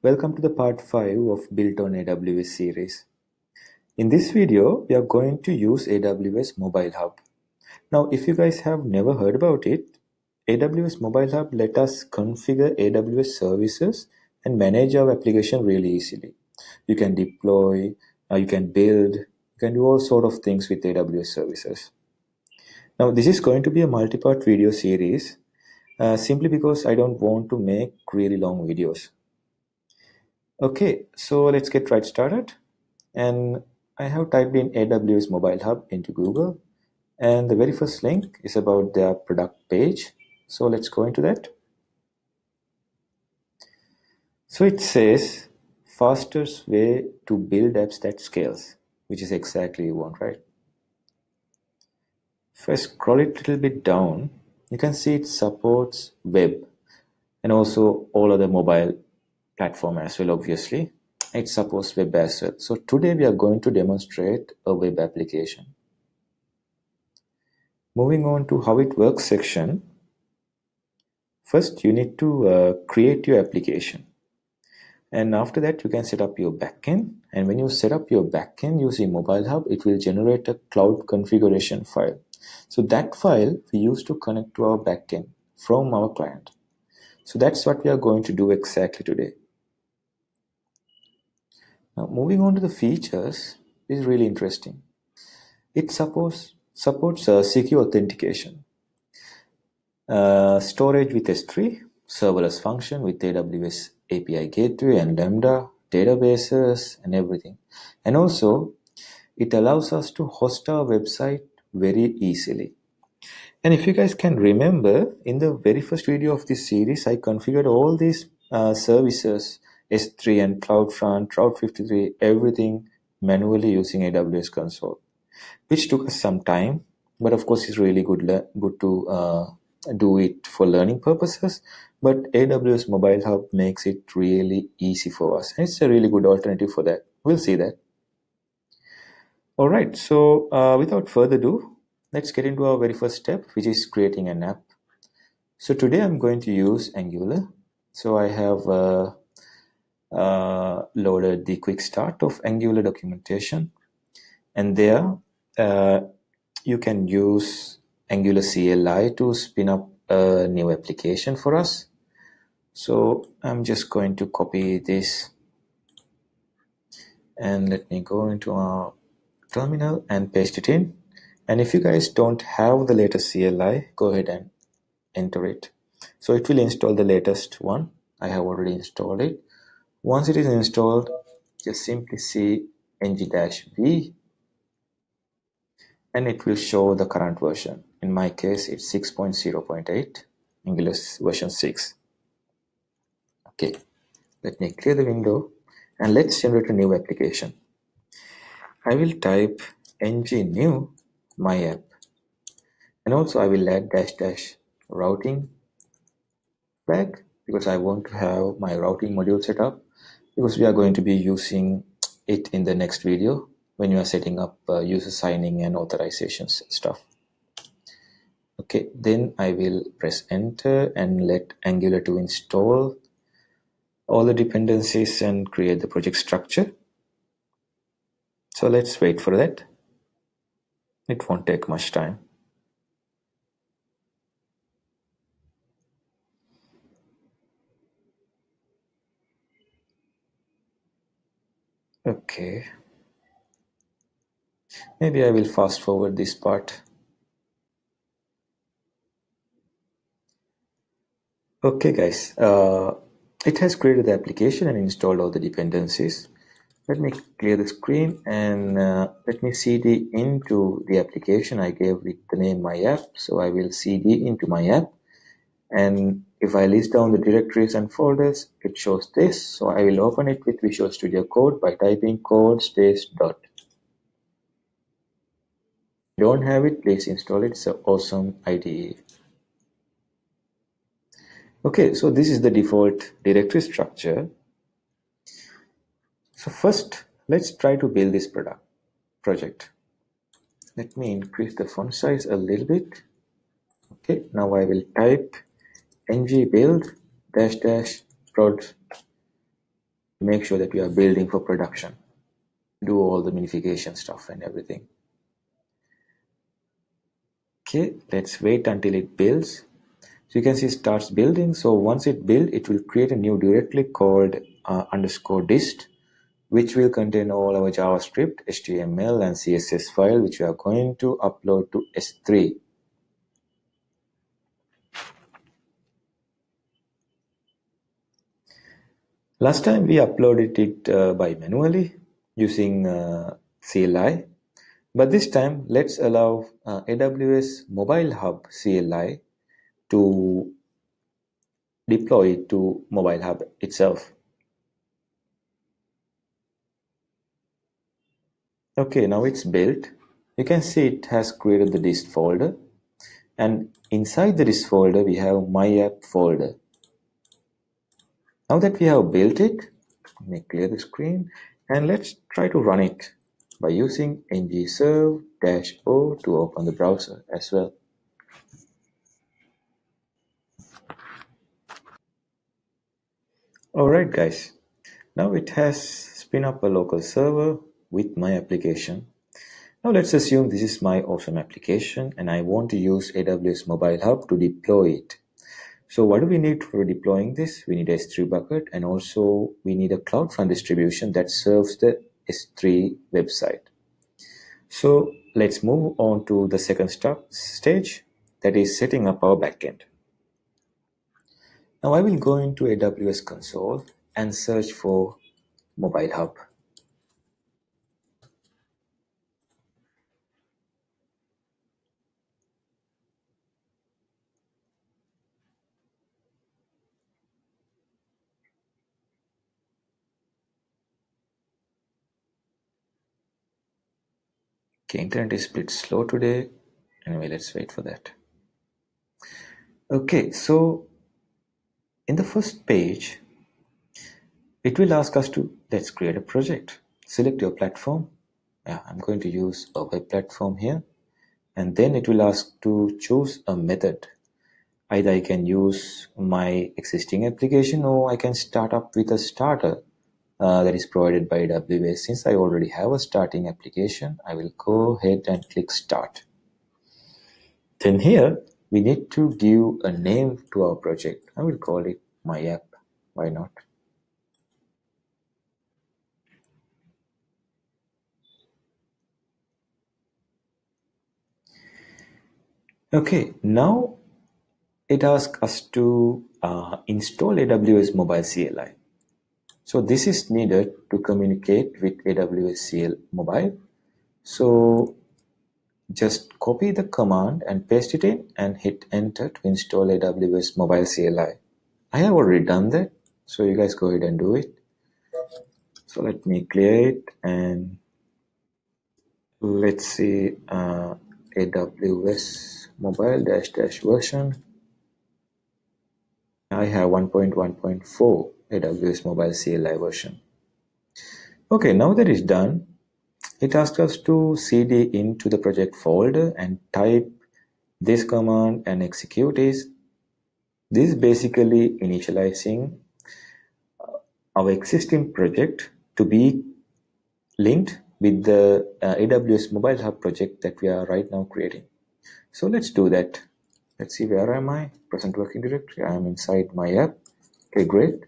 Welcome to the part 5 of Built on AWS series. In this video, we are going to use AWS Mobile Hub. Now, if you guys have never heard about it, AWS Mobile Hub let us configure AWS services and manage our application really easily. You can deploy, you can build, you can do all sort of things with AWS services. Now, this is going to be a multi-part video series simply because I don't want to make really long videos. Okay, so let's get right started. And I have typed in AWS Mobile Hub into Google, and the very first link is about their product page. So let's go into that. So it says fastest way to build apps that scales, which is exactly you want, right? If I scroll it a little bit down, you can see it supports web and also all other mobile platform as well, obviously. It supports web as well. So today we are going to demonstrate a web application. Moving on to how it works section. First, you need to create your application. And after that, you can set up your backend. And when you set up your backend using Mobile Hub, it will generate a cloud configuration file. So that file we use to connect to our backend from our client. So that's what we are going to do exactly today. Now, moving on to the features is really interesting. It supports secure authentication, storage with S3, serverless function with AWS API Gateway and Lambda, databases and everything. And also, it allows us to host our website very easily. And if you guys can remember, in the very first video of this series, I configured all these services, S3 and CloudFront, Route 53, everything manually using AWS console, which took us some time, but of course it's really good to do it for learning purposes. But AWS Mobile Hub makes it really easy for us. And it's a really good alternative for that. We'll see that. All right, so without further ado, let's get into our very first step, which is creating an app. So today I'm going to use Angular. So I have loaded the quick start of Angular documentation. And there you can use Angular CLI to spin up a new application for us. So I'm just going to copy this and let me go into our terminal and paste it in. And if you guys don't have the latest CLI, go ahead and enter it. So it will install the latest one. I have already installed it. Once it is installed, just simply see ng-v and it will show the current version. In my case, it's 6.0.8, Angular version 6. Okay, let me clear the window and let's generate a new application. I will type ng-new my app, and also I will add -- routing flag because I want to have my routing module set up because we are going to be using it in the next video when you are setting up user signing and authorizations stuff. Okay, then I will press enter and let Angular to install all the dependencies and create the project structure. So let's wait for that. It won't take much time. Okay. Maybe I will fast forward this part. Okay guys, it has created the application and installed all the dependencies. Let me clear the screen and let me cd into the application. I gave it the name my app, so I will cd into my app. And if I list down the directories and folders, it shows this. So I will open it with Visual Studio Code by typing code space dot. If you don't have it, please install it. It's an awesome IDE. Okay, so this is the default directory structure. So first, let's try to build this project. Let me increase the font size a little bit. Okay, now I will type ng build -- prod to make sure that we are building for production, do all the minification stuff and everything. Okay, let's wait until it builds. So you can see it starts building. So once it builds, it will create a new directory called _dist, which will contain all our JavaScript, HTML, and CSS file, which we are going to upload to S3. Last time we uploaded it by manually using CLI, but this time let's allow AWS Mobile Hub CLI to deploy it to Mobile Hub itself. Okay, now it's built. You can see it has created the dist folder, and inside the dist folder we have my app folder. Now that we have built it, let me clear the screen and let's try to run it by using ngserve-o to open the browser as well. Alright guys, now it has spin up a local server with my application. Now let's assume this is my awesome application and I want to use AWS Mobile Hub to deploy it. So what do we need for deploying this? We need a S3 bucket, and also we need a CloudFront distribution that serves the S3 website. So let's move on to the second stage, that is setting up our backend. Now I will go into AWS console and search for Mobile Hub. Okay, internet is a bit slow today. Anyway, let's wait for that. Okay, so in the first page, it will ask us to, let's create a project. Select your platform. Yeah, I'm going to use a web platform here. And then it will ask to choose a method. Either I can use my existing application or I can start up with a starter that is provided by AWS. Since I already have a starting application, I will go ahead and click start. Then here, we need to give a name to our project. I will call it my app. Why not? Okay, now it asks us to install AWS Mobile CLI. So this is needed to communicate with AWS CL Mobile. So just copy the command and paste it in and hit enter to install AWS Mobile CLI. I have already done that, so you guys go ahead and do it. So let me clear it and let's see AWS Mobile -- version. I have 1.1.4 AWS Mobile CLI version. Okay, now that is done, it asks us to cd into the project folder and type this command and execute is. This is basically initializing our existing project to be linked with the AWS Mobile Hub project that we are right now creating. So let's do that. Let's see, where am I? Present working directory. I am inside my app. Okay, great.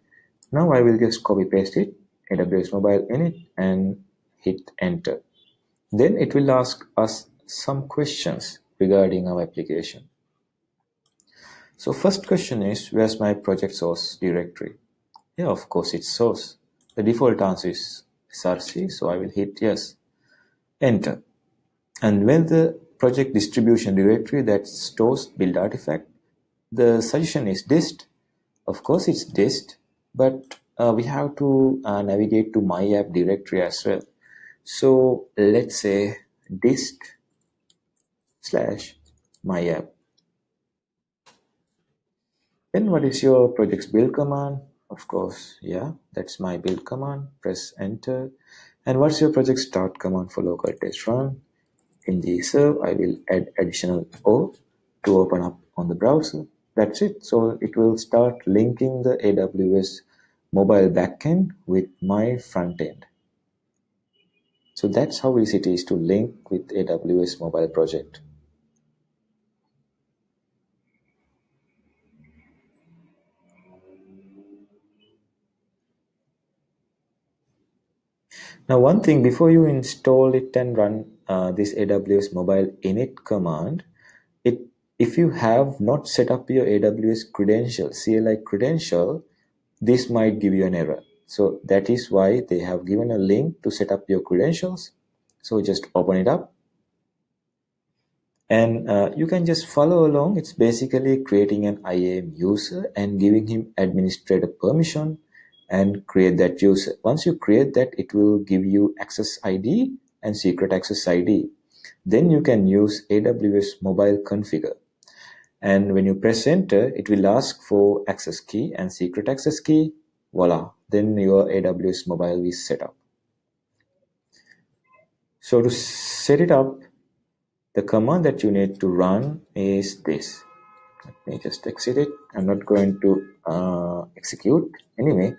Now I will just copy paste it, AWS Mobile init, and hit enter. Then it will ask us some questions regarding our application. So first question is, where's my project source directory? Yeah, of course it's source. The default answer is src, so I will hit yes, enter. And when the project distribution directory that stores build artifact, the suggestion is dist. Of course it's dist, but we have to navigate to my app directory as well. So let's say dist / my app. Then what is your project's build command? Of course, yeah, that's my build command. Press enter. And what's your project start command for local test run? In the serve, I will add additional O to open up on the browser. That's it. So it will start linking the AWS mobile backend with my front end. So that's how easy it is to link with AWS Mobile Project. Now, one thing before you install it and run this AWS Mobile init command, if you have not set up your AWS credential, CLI credential, this might give you an error. So that is why they have given a link to set up your credentials. So just open it up. And you can just follow along. It's basically creating an IAM user and giving him administrator permission and create that user. Once you create that, it will give you access ID and secret access ID. Then you can use AWS Mobile Configure. And when you press enter, it will ask for access key and secret access key. Voila, then your AWS Mobile is set up. So to set it up, the command that you need to run is this. Let me just exit it. I'm not going to execute. Anyway,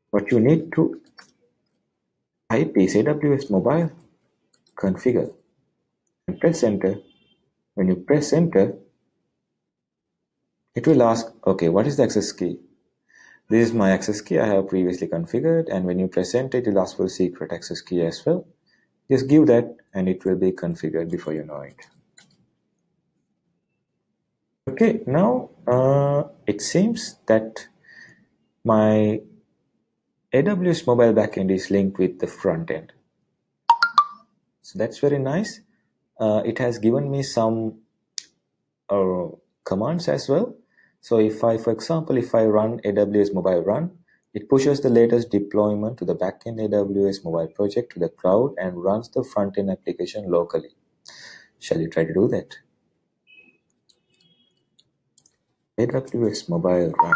what you need to type is AWS Mobile Configure and press enter. When you press enter, it will ask, okay, what is the access key? This is my access key I have previously configured, and when you press enter, it will ask for secret access key as well. Just give that and it will be configured before you know it. Okay, now it seems that my AWS mobile backend is linked with the front end. So that's very nice. It has given me some commands as well. So if I, for example, if I run AWS mobile run, it pushes the latest deployment to the backend AWS mobile project to the cloud and runs the front-end application locally. Shall you try to do that? AWS mobile run.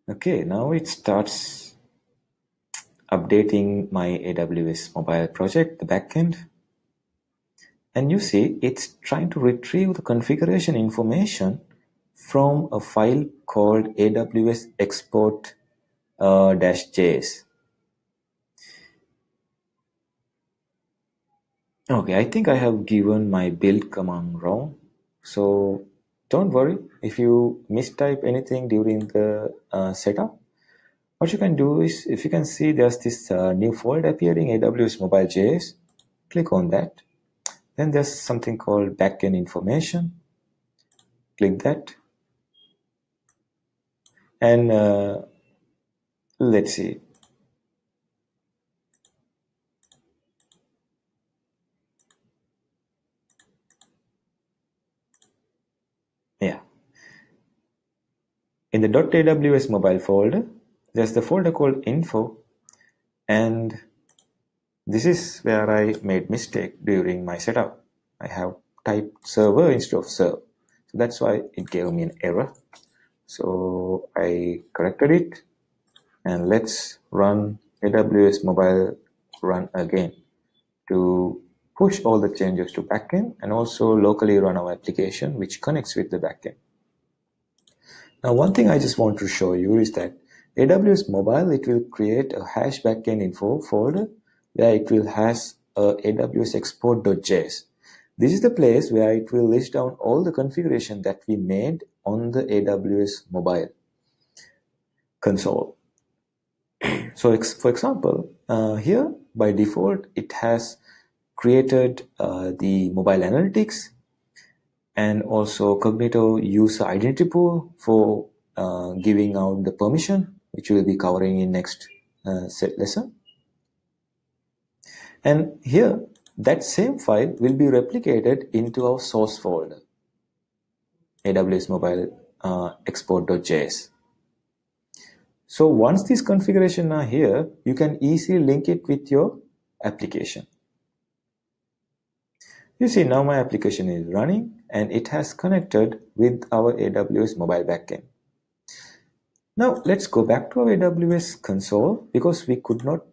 Okay, now it starts updating my AWS mobile project, the backend. And you see, it's trying to retrieve the configuration information from a file called AWS export -js. Okay, I think I have given my build command wrong. So don't worry if you mistype anything during the setup. What you can do is, if you can see there's this new folder appearing, AWS Mobile.js, click on that. Then there's something called backend information. Click that. And let's see. Yeah. In the .aws mobile folder, there's the folder called info. And this is where I made mistake during my setup. I have typed server instead of serve. So that's why it gave me an error. So I corrected it. And let's run AWS mobile run again to push all the changes to backend and also locally run our application which connects with the backend. Now, one thing I just want to show you is that AWS Mobile, it will create a hash backend info folder where it will has a AWS export.js. This is the place where it will list down all the configuration that we made on the AWS Mobile console. So, for example, here by default, it has created the mobile analytics and also Cognito user identity pool for giving out the permission, which we'll be covering in next lesson. And here, that same file will be replicated into our source folder, AWS Mobile export.js. So once these configurations are here, you can easily link it with your application. You see now my application is running and it has connected with our AWS mobile backend. Now let's go back to our AWS console because we could not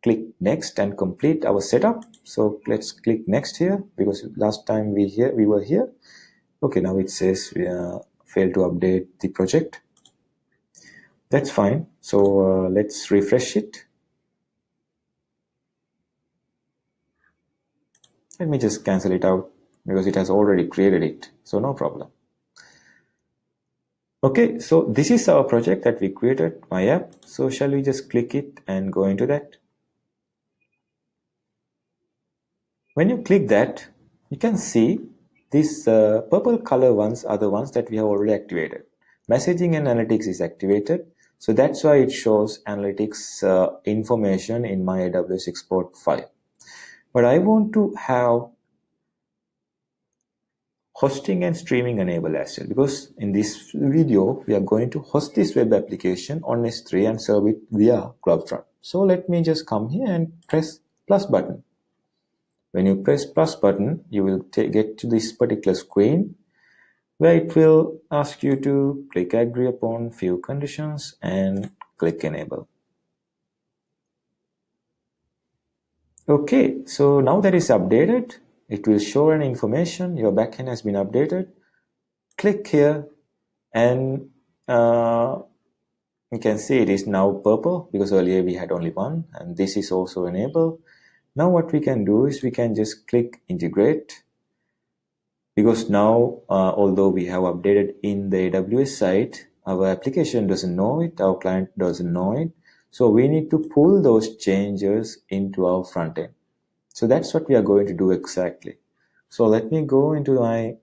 click next and complete our setup. So let's click next here, because last time we were here. Okay, now it says we failed to update the project. That's fine. So let's refresh it. Let me just cancel it out because it has already created it. So no problem. Okay, so this is our project that we created, my app. So shall we just click it and go into that? When you click that, you can see these purple color ones are the ones that we have already activated. Messaging and analytics is activated. So that's why it shows analytics information in my AWS export file. But I want to have hosting and streaming enabled as well, because in this video, we are going to host this web application on S3 and serve it via CloudFront. So let me just come here and press plus button. When you press plus button, you will get to this particular screen where it will ask you to click agree upon few conditions and click enable. Okay, so now that is updated, it will show an information, your backend has been updated. Click here and you can see it is now purple because earlier we had only one, and this is also enabled. Now what we can do is we can just click integrate, because now although we have updated in the AWS site, our application doesn't know it, our client doesn't know it. So we need to pull those changes into our front end. So that's what we are going to do exactly. So let me go into my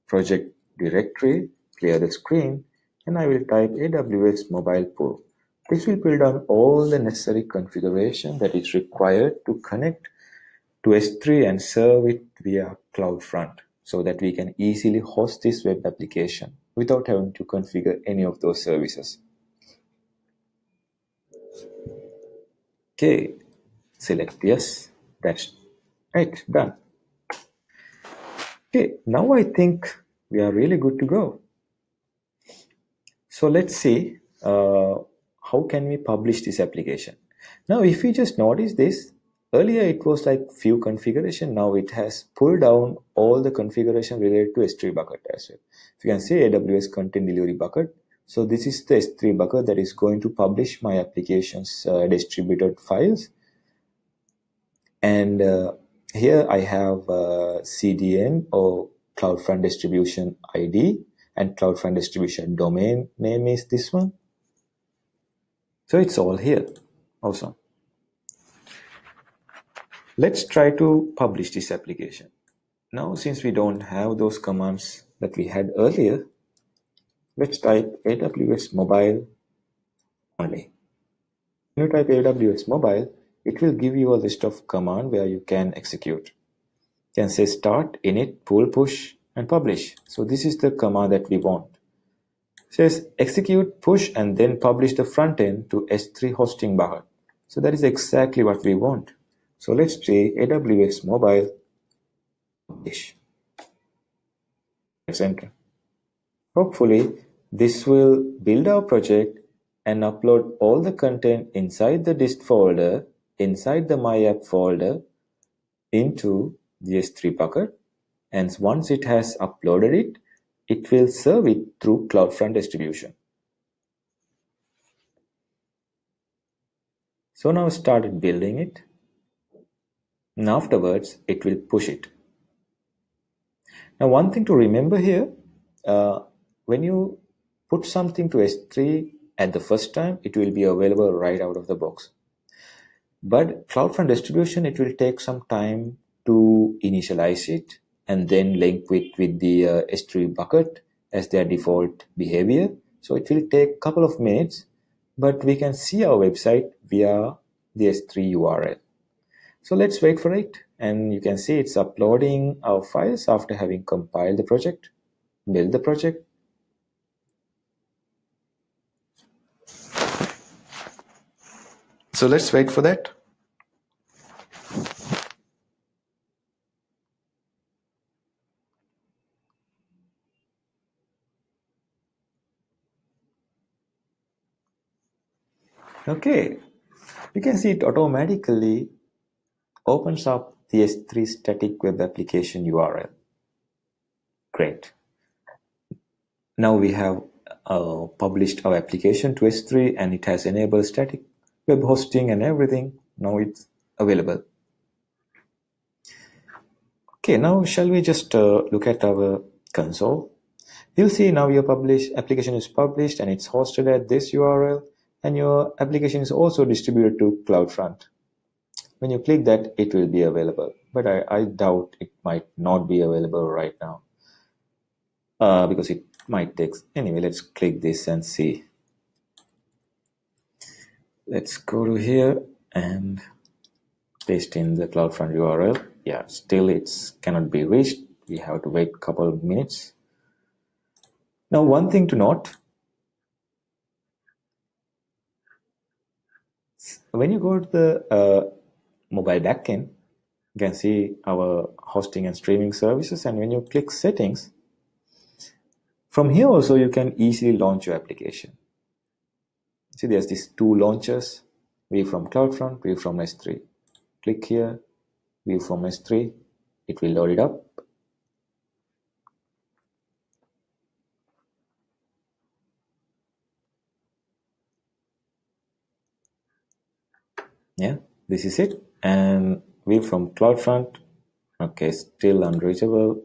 project directory, clear the screen, and I will type AWS Mobile Pull. This will pull down all the necessary configuration that is required to connect to S3 and serve it via CloudFront, so that we can easily host this web application without having to configure any of those services. Okay, select yes, that's right, done. Okay, now I think we are really good to go. So let's see how can we publish this application. Now, if you just notice this, earlier it was like few configuration. Now it has pulled down all the configuration related to S3 bucket as well. If you can see AWS content delivery bucket. So this is the S3 bucket that is going to publish my application's distributed files. And here I have CDN or CloudFront Distribution ID, and CloudFront Distribution domain name is this one. So it's all here. Awesome. Let's try to publish this application. Now, since we don't have those commands that we had earlier, let's type AWS Mobile only. When you type AWS Mobile, it will give you a list of commands where you can execute. You can say start, init, pull, push, and publish. So this is the command that we want. It says execute, push, and then publish the front end to S3 hosting bucket. So that is exactly what we want. So let's say AWS Mobile publish. Let's enter. Hopefully, this will build our project and upload all the content inside the dist folder, inside the my app folder, into the S3 bucket. And once it has uploaded it, it will serve it through CloudFront distribution. So now started building it. And afterwards, it will push it. Now, one thing to remember here, when you put something to S3 at the first time, it will be available right out of the box. But CloudFront distribution, it will take some time to initialize it and then link with the S3 bucket as their default behavior. So it will take a couple of minutes, but we can see our website via the S3 URL. So let's wait for it, and you can see it's uploading our files after having compiled the project, build the project. So let's wait for that. Okay, You can see it automatically opens up the S3 static web application URL. Great. Now we have published our application to S3 and it has enabled static web hosting and everything. Now it's available. Okay, now shall we just look at our console? You'll see now your application is published and it's hosted at this URL, and your application is also distributed to CloudFront. When you click that, it will be available, but I doubt it might not be available right now because it might take. Anyway, let's click this and see. Let's go to here and paste in the CloudFront URL. Yeah, still it's cannot be reached. We have to wait a couple of minutes. Now, one thing to note, when you go to the mobile backend, you can see our hosting and streaming services, and when you click settings, from here also you can easily launch your application. See, there's these two launchers, view from CloudFront, view from S3. Click here, view from S3, it will load it up. Yeah, this is it. And view from CloudFront, okay, still unreachable.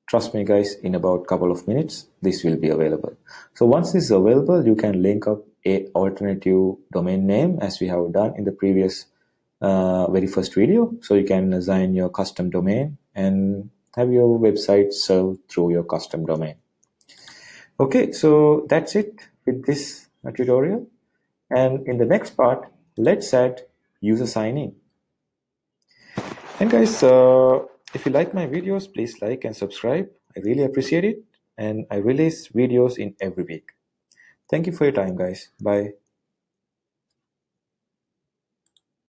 Trust me guys, in about a couple of minutes, this will be available. So once this is available, you can link up a alternative domain name as we have done in the previous very first video. So you can assign your custom domain and have your website served through your custom domain. Okay, so that's it with this tutorial. And in the next part, let's add user sign-in. And guys, if you like my videos, please like and subscribe. I really appreciate it. And I release videos in every week. Thank you for your time, guys. Bye.